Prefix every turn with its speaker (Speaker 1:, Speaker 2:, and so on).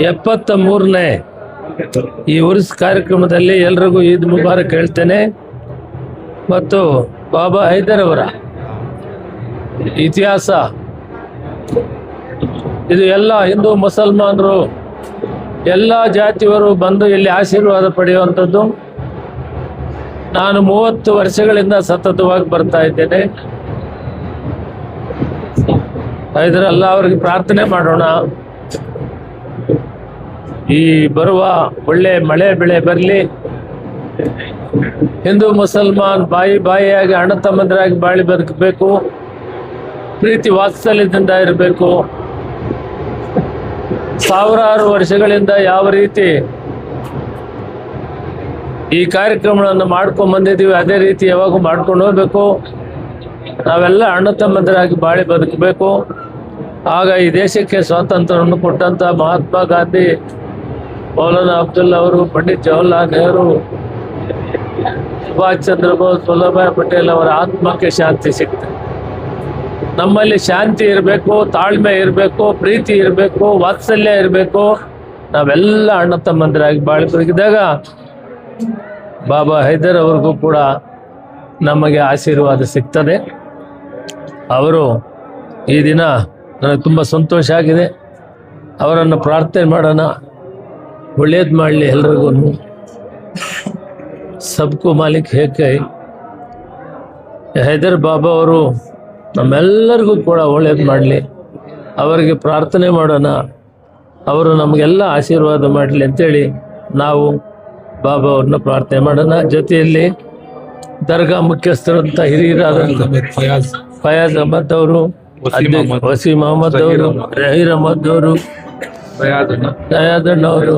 Speaker 1: 73ನೇ ಈ ಉರ್ಸ್ ಕಾರ್ಯಕ್ರಮದಲ್ಲಿ ಎಲ್ರಿಗೂ ಈದ್ ಮುಬಾರಕ್ ಹೇಳ್ತೇನೆ. ಮತ್ತು ಬಾಬಾ ಹೈದರ್ ಅವರ ಇತಿಹಾಸ ಇದು ಎಲ್ಲ ಹಿಂದೂ ಮುಸಲ್ಮಾನರು ಎಲ್ಲ ಜಾತಿಯವರು ಬಂದು ಇಲ್ಲಿ ಆಶೀರ್ವಾದ ಪಡೆಯುವಂಥದ್ದು. ನಾನು 30 ವರ್ಷಗಳಿಂದ ಸತತವಾಗಿ ಬರ್ತಾ ಇದ್ದೇನೆ. ಹೈದರ್ ಅಲ್ಲ ಅವರಿಗೆ ಪ್ರಾರ್ಥನೆ ಮಾಡೋಣ, ಈ ಬರುವ ಒಳ್ಳೆ ಮಳೆ ಬೆಳೆ ಬರಲಿ, ಹಿಂದೂ ಮುಸಲ್ಮಾನ್ ಬಾಯಿಯಾಗಿ ಅಣ್ಣ ತಮ್ಮಂದರಾಗಿ ಬಾಳಿ ಬದುಕಬೇಕು, ಪ್ರೀತಿ ವಾತ್ಸಲ್ಯದಿಂದ ಇರಬೇಕು. ಸಾವಿರಾರು ವರ್ಷಗಳಿಂದ ಯಾವ ರೀತಿ ಈ ಕಾರ್ಯಕ್ರಮಗಳನ್ನು ಮಾಡ್ಕೊಂಡು ಬಂದಿದ್ದೀವಿ ಅದೇ ರೀತಿ ಯಾವಾಗೂ ಮಾಡ್ಕೊಂಡು ಹೋಗ್ಬೇಕು. ನಾವೆಲ್ಲ ಅಣ್ಣ ತಮ್ಮಂದರಾಗಿ ಬಾಳಿ ಬದುಕಬೇಕು. ಆಗ ಈ ದೇಶಕ್ಕೆ ಸ್ವಾತಂತ್ರ್ಯವನ್ನು ಕೊಟ್ಟಂತ ಮಹಾತ್ಮ ಗಾಂಧಿ, ಮೌಲಾನಾ ಅಬ್ದುಲ್ಲಾ ಅವರು, ಪಂಡಿತ್ ಜವಾಹರ್ಲಾಲ್ ನೆಹರು, ಸುಭಾಷ್ ಚಂದ್ರ ಬೋಸ್, ವಲ್ಲಭಭಾಯ್ ಪಟೇಲ್ ಅವರ ಆತ್ಮಕ್ಕೆ ಶಾಂತಿ ಸಿಗ್ತದೆ. ನಮ್ಮಲ್ಲಿ ಶಾಂತಿ ಇರಬೇಕು, ತಾಳ್ಮೆ ಇರಬೇಕು, ಪ್ರೀತಿ ಇರಬೇಕು, ವಾತ್ಸಲ್ಯ ಇರಬೇಕು. ನಾವೆಲ್ಲ ಅಣ್ಣ ತಮ್ಮಂದರಾಗಿ ಬಾಳಿ ಬದುಕಿದಾಗ ಬಾಬಾ ಹೈದರ್ ಅವ್ರಿಗೂ ಕೂಡ ನಮಗೆ ಆಶೀರ್ವಾದ ಸಿಗ್ತದೆ. ಅವರು ಈ ದಿನ ನನಗೆ ತುಂಬ ಸಂತೋಷ ಆಗಿದೆ. ಅವರನ್ನು ಪ್ರಾರ್ಥನೆ ಮಾಡೋಣ, ಒಳ್ಳೇದು ಮಾಡಲಿ ಎಲ್ರಿಗೂ. ಸಬ್ಕು ಮಾಲಿಕ್ ಹೇಗೆ ಹೈದರ್ ಬಾಬಾ ಅವರು ನಮ್ಮೆಲ್ಲರಿಗೂ ಕೂಡ ಒಳ್ಳೇದು ಮಾಡಲಿ. ಅವರಿಗೆ ಪ್ರಾರ್ಥನೆ ಮಾಡೋಣ, ಅವರು ನಮಗೆಲ್ಲ ಆಶೀರ್ವಾದ ಮಾಡಲಿ ಅಂತೇಳಿ ನಾವು ಬಾಬಾ ಅವ್ರನ್ನ ಪ್ರಾರ್ಥನೆ ಮಾಡೋಣ. ಜೊತೆಯಲ್ಲಿ ದರ್ಗಾ ಮುಖ್ಯಸ್ಥರಂತ ಹಿರಿಯರಾದಂಥ ಫಯಾಜ್ ಅಹಮದ್ ಅವರು, ವಸೀಂ ಅಹಮದ್ ಅವರು, ರಹೀರ್ ಅಹಮದ್ ಅವರು, ಸಯಾದಣ್ಣ ಅವರು